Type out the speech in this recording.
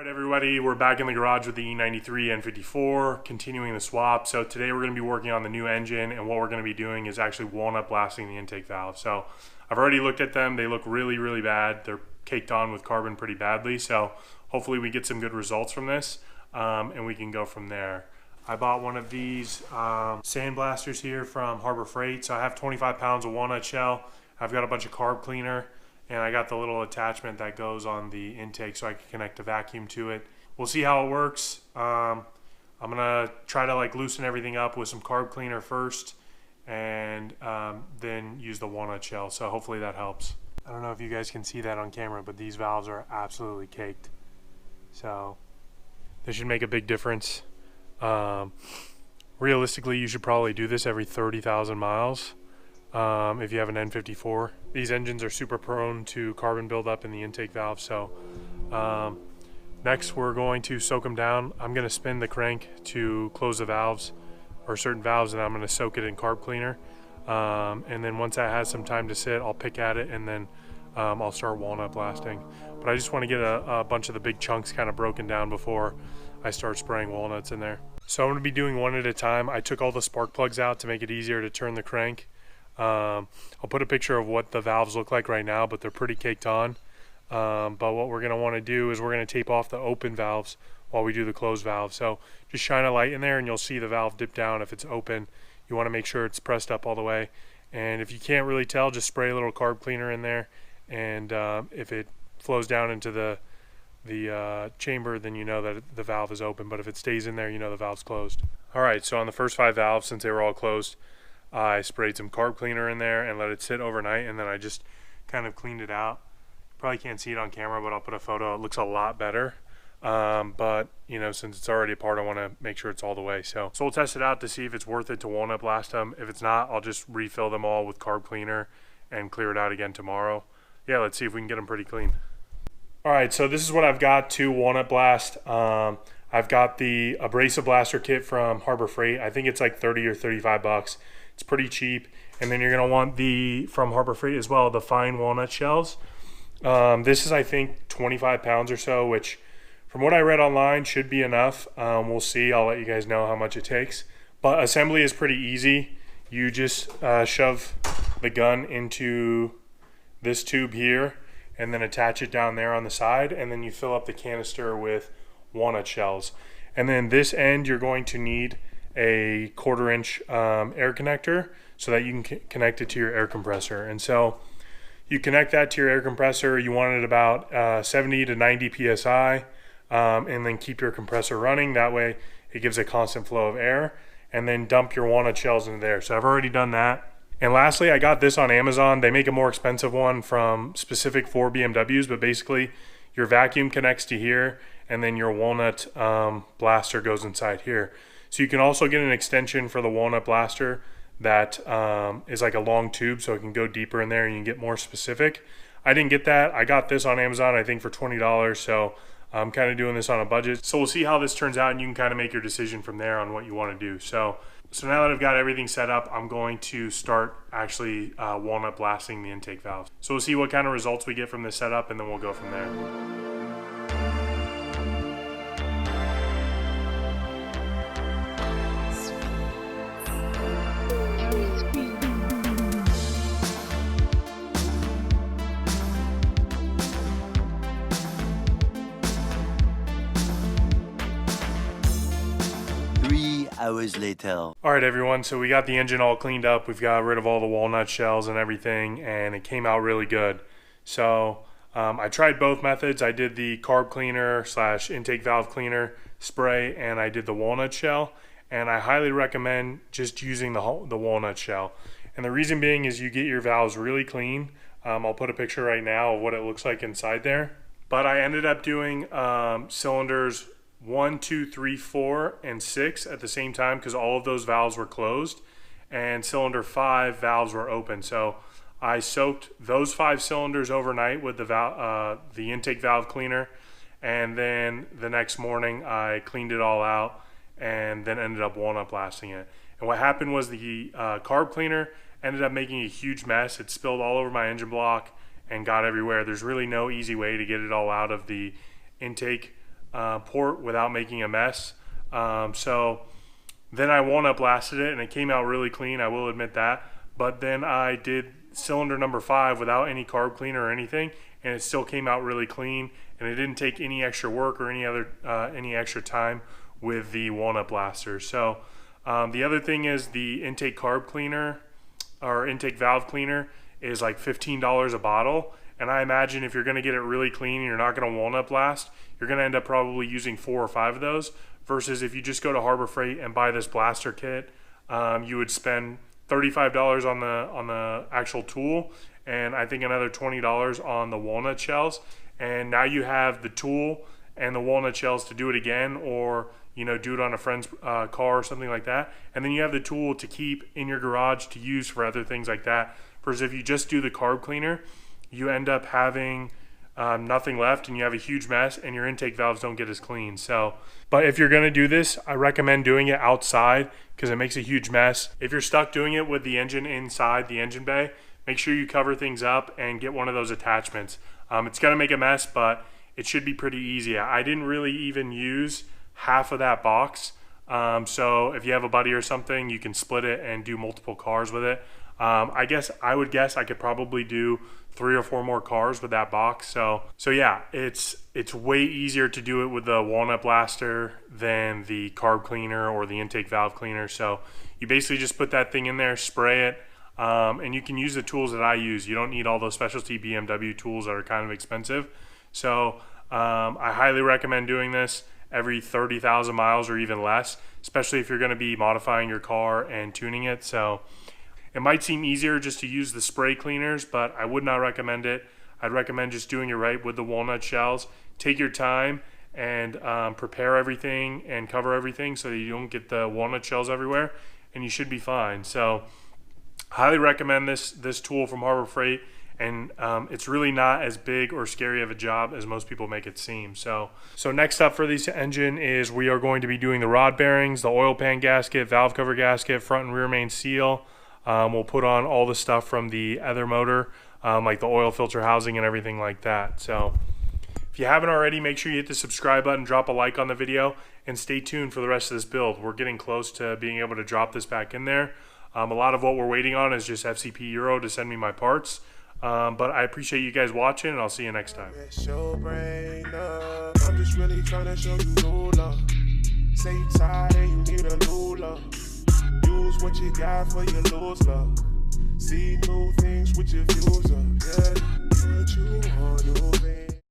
Everybody, we're back in the garage with the E93 N54, continuing the swap. So today we're going to be working on the new engine, and what we're going to be doing is actually walnut blasting the intake valve. So I've already looked at them. They look really, really bad. They're caked on with carbon pretty badly. So hopefully we get some good results from this, and we can go from there. I bought one of these sand blasters here from Harbor Freight. So I have 25 pounds of walnut shell. I've got a bunch of carb cleaner, and I got the little attachment that goes on the intake so I can connect a vacuum to it. We'll see how it works. I'm gonna try to loosen everything up with some carb cleaner first, and then use the walnut shell. So hopefully that helps. I don't know if you guys can see that on camera, but these valves are absolutely caked. So this should make a big difference. Realistically, you should probably do this every 30,000 miles. If you have an N54. These engines are super prone to carbon buildup in the intake valve. So next we're going to soak them down. I'm going to spin the crank to close the valves, or certain valves, and I'm going to soak it in carb cleaner. And then once that has some time to sit, I'll pick at it, and then I'll start walnut blasting. But I just want to get a bunch of the big chunks kind of broken down before I start spraying walnuts in there. So I'm going to be doing one at a time. I took all the spark plugs out to make it easier to turn the crank. I'll put a picture of what the valves look like right now, but they're pretty caked on. But what we're going to want to do is we're going to tape off the open valves while we do the closed valve. So just shine a light in there and you'll see the valve dip down. If it's open, you want to make sure it's pressed up all the way. And if you can't really tell, just spray a little carb cleaner in there. And if it flows down into the chamber, then you know that the valve is open. But if it stays in there, you know the valve's closed. All right, so on the first 5 valves, since they were all closed, I sprayed some carb cleaner in there and let it sit overnight, and then I just kind of cleaned it out. Probably can't see it on camera, but I'll put a photo. It looks a lot better. But you know, since it's already apart, I want to make sure it's all the way. So we'll test it out to see if it's worth it to walnut blast them. If it's not, I'll just refill them all with carb cleaner and clear it out again tomorrow. Yeah, let's see if we can get them pretty clean. All right, so this is what I've got to walnut blast. I've got the abrasive blaster kit from Harbor Freight. I think it's like 30 or 35 bucks. It's pretty cheap. And then you're going to want from Harbor Freight as well, the fine walnut shells. This is, I think, 25 pounds or so, which from what I read online should be enough. We'll see. I'll let you guys know how much it takes. But assembly is pretty easy. You just shove the gun into this tube here and then attach it down there on the side, and then you fill up the canister with walnut shells. And then this end you're going to need a 1/4 inch air connector so that you can connect it to your air compressor. And so you connect that to your air compressor. You want it about 70 to 90 psi, and then keep your compressor running. That way it gives a constant flow of air, and then dump your walnut shells into there. So I've already done that. And lastly, I got this on Amazon. They make a more expensive one from specific for BMWs, but basically your vacuum connects to here, and then your walnut blaster goes inside here. So you can also get an extension for the walnut blaster that is like a long tube, so it can go deeper in there and you can get more specific. I didn't get that. I got this on Amazon, I think, for $20, so I'm kind of doing this on a budget. So we'll see how this turns out, and you can kind of make your decision from there on what you want to do. So now that I've got everything set up, I'm going to start actually walnut blasting the intake valve. So we'll see what kind of results we get from this setup, and then we'll go from there. Hours later. All right, everyone, so we got the engine all cleaned up. We've got rid of all the walnut shells and everything, and it came out really good. So I tried both methods. I did the carb cleaner / intake valve cleaner spray, and I did the walnut shell, and I highly recommend just using the walnut shell. And the reason being is you get your valves really clean. I'll put a picture right now of what it looks like inside there. But I ended up doing cylinders 1, 2, 3, 4, and 6 at the same time, because all of those valves were closed, and cylinder 5 valves were open. So I soaked those 5 cylinders overnight with the intake valve cleaner, and then the next morning I cleaned it all out and then ended up walnut blasting it. And what happened was the carb cleaner ended up making a huge mess. It spilled all over my engine block and got everywhere. There's really no easy way to get it all out of the intake port without making a mess. So then I walnut blasted it and it came out really clean, I will admit that. But then I did cylinder number 5 without any carb cleaner or anything, and it still came out really clean, and it didn't take any extra work or any extra time with the walnut blaster. So the other thing is the intake carb cleaner or intake valve cleaner is like $15 a bottle, and I imagine if you're going to get it really clean and you're not going to walnut blast, you're going to end up probably using 4 or 5 of those, versus if you just go to Harbor Freight and buy this blaster kit, you would spend $35 on the actual tool, and I think another $20 on the walnut shells, and now you have the tool and the walnut shells to do it again, or do it on a friend's car or something like that, and then you have the tool to keep in your garage to use for other things like that. Versus if you just do the carb cleaner, you end up having nothing left and you have a huge mess, and your intake valves don't get as clean. So, but if you're going to do this, I recommend doing it outside because it makes a huge mess. If you're stuck doing it with the engine inside the engine bay, make sure you cover things up and get one of those attachments. It's going to make a mess, but it should be pretty easy. I didn't really even use half of that box. So if you have a buddy or something, you can split it and do multiple cars with it. I would guess I could probably do 3 or 4 more cars with that box. So yeah, it's way easier to do it with the walnut blaster than the carb cleaner or the intake valve cleaner. So you basically just put that thing in there, spray it, and you can use the tools that I use. You don't need all those specialty BMW tools that are kind of expensive. So I highly recommend doing this every 30,000 miles or even less, especially if you're going to be modifying your car and tuning it. So it might seem easier just to use the spray cleaners, but I would not recommend it. I'd recommend just doing it right with the walnut shells. Take your time and prepare everything and cover everything so that you don't get the walnut shells everywhere, and you should be fine. So highly recommend this tool from Harbor Freight, and it's really not as big or scary of a job as most people make it seem. So next up for this engine is we are going to be doing the rod bearings, the oil pan gasket, valve cover gasket, front and rear main seal. We'll put on all the stuff from the other motor, like the oil filter housing and everything like that. So if you haven't already, make sure you hit the subscribe button, drop a like on the video, and stay tuned for the rest of this build. We're getting close to being able to drop this back in there. A lot of what we're waiting on is just FCP Euro to send me my parts. But I appreciate you guys watching, and I'll see you next time. I'm just really trying to show you no love. Say you tired and you need a new love. Use what you got for your lose love. See new things with your views of. Yeah, what you want to